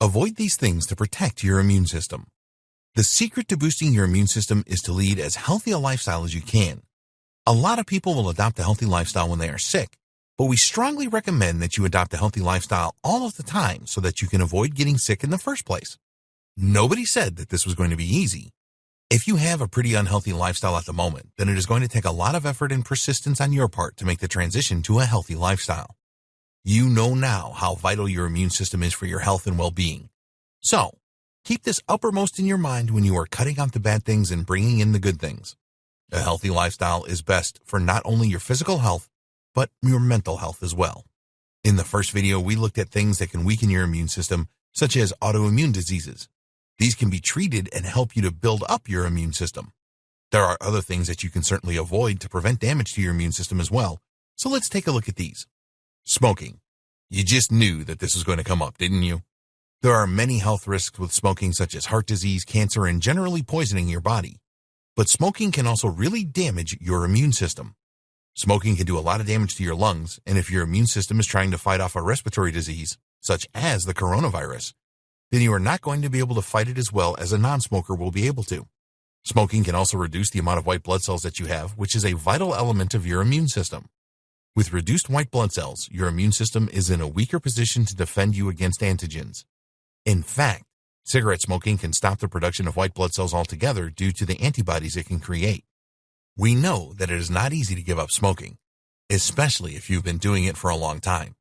Avoid these things to protect your immune system. The secret to boosting your immune system is to lead as healthy a lifestyle as you can. A lot of people will adopt a healthy lifestyle when they are sick, but we strongly recommend that you adopt a healthy lifestyle all of the time so that you can avoid getting sick in the first place. Nobody said that this was going to be easy. If you have a pretty unhealthy lifestyle at the moment, then it is going to take a lot of effort and persistence on your part to make the transition to a healthy lifestyle. You know now how vital your immune system is for your health and well-being. So, keep this uppermost in your mind when you are cutting out the bad things and bringing in the good things. A healthy lifestyle is best for not only your physical health, but your mental health as well. In the first video, we looked at things that can weaken your immune system, such as autoimmune diseases. These can be treated and help you to build up your immune system. There are other things that you can certainly avoid to prevent damage to your immune system as well, so let's take a look at these. Smoking. You just knew that this was going to come up, didn't you? There are many health risks with smoking, such as heart disease, cancer, and generally poisoning your body. But smoking can also really damage your immune system. Smoking can do a lot of damage to your lungs, and if your immune system is trying to fight off a respiratory disease, such as the coronavirus, then you are not going to be able to fight it as well as a non-smoker will be able to. Smoking can also reduce the amount of white blood cells that you have, which is a vital element of your immune system. With reduced white blood cells, your immune system is in a weaker position to defend you against antigens. In fact, cigarette smoking can stop the production of white blood cells altogether due to the antibodies it can create. We know that it is not easy to give up smoking, especially if you've been doing it for a long time.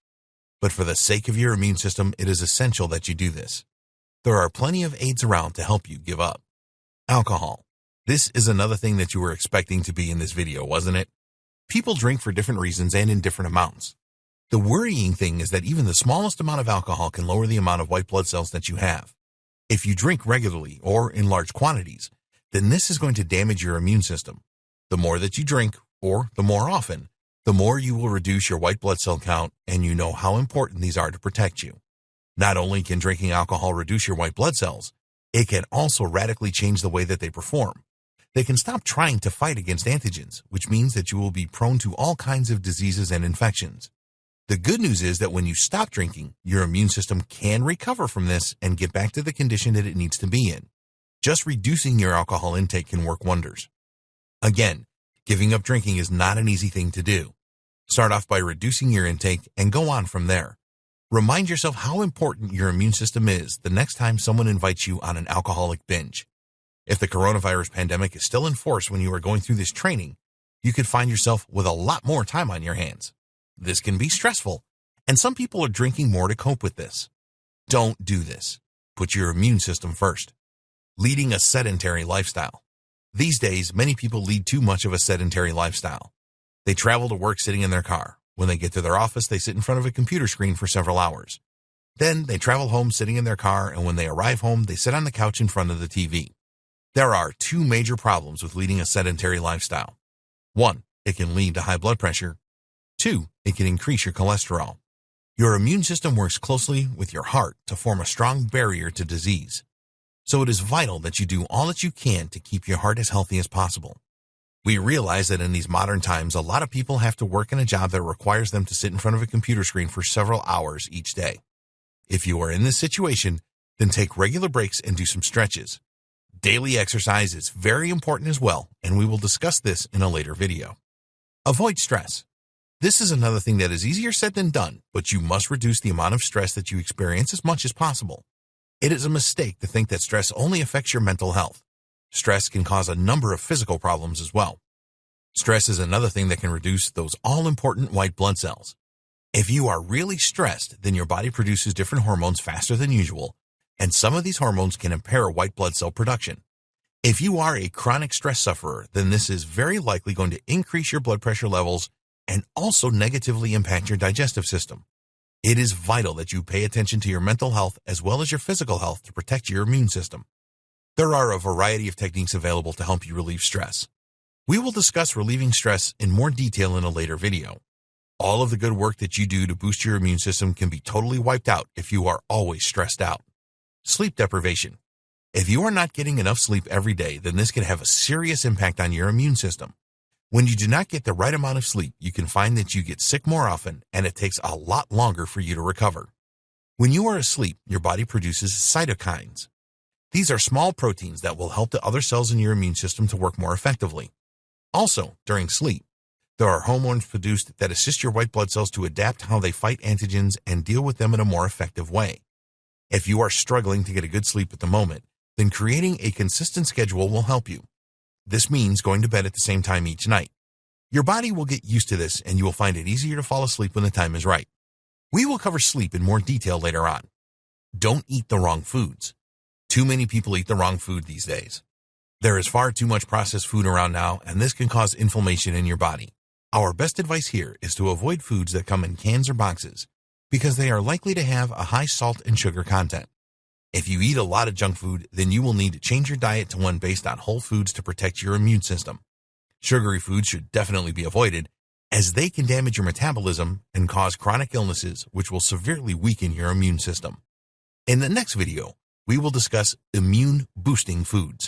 But for the sake of your immune system, it is essential that you do this. There are plenty of aids around to help you give up. Alcohol. This is another thing that you were expecting to be in this video, wasn't it? People drink for different reasons and in different amounts. The worrying thing is that even the smallest amount of alcohol can lower the amount of white blood cells that you have. If you drink regularly or in large quantities, then this is going to damage your immune system. The more that you drink, or the more often, the more you will reduce your white blood cell count, and you know how important these are to protect you. Not only can drinking alcohol reduce your white blood cells, it can also radically change the way that they perform. They can stop trying to fight against antigens, which means that you will be prone to all kinds of diseases and infections. The good news is that when you stop drinking, your immune system can recover from this and get back to the condition that it needs to be in. Just reducing your alcohol intake can work wonders. Again, giving up drinking is not an easy thing to do. Start off by reducing your intake and go on from there. Remind yourself how important your immune system is the next time someone invites you on an alcoholic binge. If the coronavirus pandemic is still in force when you are going through this training, you could find yourself with a lot more time on your hands. This can be stressful, and some people are drinking more to cope with this. Don't do this. Put your immune system first. Leading a sedentary lifestyle. These days, many people lead too much of a sedentary lifestyle. They travel to work sitting in their car. When they get to their office, they sit in front of a computer screen for several hours. Then they travel home sitting in their car, and when they arrive home, they sit on the couch in front of the TV. There are two major problems with leading a sedentary lifestyle. 1, it can lead to high blood pressure. 2, it can increase your cholesterol. Your immune system works closely with your heart to form a strong barrier to disease. So it is vital that you do all that you can to keep your heart as healthy as possible. We realize that in these modern times, a lot of people have to work in a job that requires them to sit in front of a computer screen for several hours each day. If you are in this situation, then take regular breaks and do some stretches. Daily exercise is very important as well, and we will discuss this in a later video. Avoid stress. This is another thing that is easier said than done, but you must reduce the amount of stress that you experience as much as possible. It is a mistake to think that stress only affects your mental health. Stress can cause a number of physical problems as well. Stress is another thing that can reduce those all-important white blood cells. If you are really stressed, then your body produces different hormones faster than usual, and some of these hormones can impair white blood cell production. If you are a chronic stress sufferer, then this is very likely going to increase your blood pressure levels and also negatively impact your digestive system. It is vital that you pay attention to your mental health as well as your physical health to protect your immune system. There are a variety of techniques available to help you relieve stress. We will discuss relieving stress in more detail in a later video. All of the good work that you do to boost your immune system can be totally wiped out if you are always stressed out. Sleep deprivation. If you are not getting enough sleep every day, then this can have a serious impact on your immune system. When you do not get the right amount of sleep, you can find that you get sick more often, and it takes a lot longer for you to recover. When you are asleep, your body produces cytokines. These are small proteins that will help the other cells in your immune system to work more effectively. Also, during sleep, there are hormones produced that assist your white blood cells to adapt how they fight antigens and deal with them in a more effective way. If you are struggling to get a good sleep at the moment, then creating a consistent schedule will help you. This means going to bed at the same time each night. Your body will get used to this and you will find it easier to fall asleep when the time is right. We will cover sleep in more detail later on. Don't eat the wrong foods. Too many people eat the wrong food these days. There is far too much processed food around now, and this can cause inflammation in your body. Our best advice here is to avoid foods that come in cans or boxes because they are likely to have a high salt and sugar content. If you eat a lot of junk food, then you will need to change your diet to one based on whole foods to protect your immune system. Sugary foods should definitely be avoided as they can damage your metabolism and cause chronic illnesses which will severely weaken your immune system. In the next video, we will discuss immune-boosting foods.